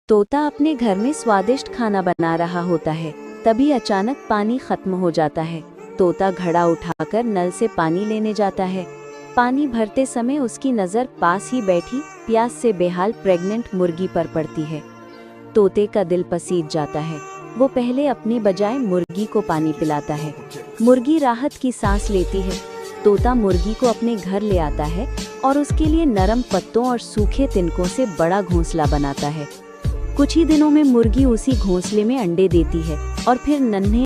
तोता अपने घर में स्वादिष्ट खाना बना रहा होता है, तभी अचानक पानी खत्म हो जाता है। तोता घड़ा उठाकर नल से पानी लेने जाता है। पानी भरते समय उसकी नज़र पास ही बैठी प्यास से बेहाल प्रेग्नेंट मुर्गी पर पड़ती है। तोते का दिल पसीज जाता है। वो पहले अपनी बजाय मुर्गी को पानी पिलाता है। मुर्गी राहत की सांस लेती है। तोता मुर्गी को अपने घर ले आता है और उसके लिए नरम पत्तों और सूखे तिनकों से बड़ा घोंसला बनाता है। कुछ ही दिनों में मुर्गी उसी घोंसले में अंडे देती है और फिर नन्हे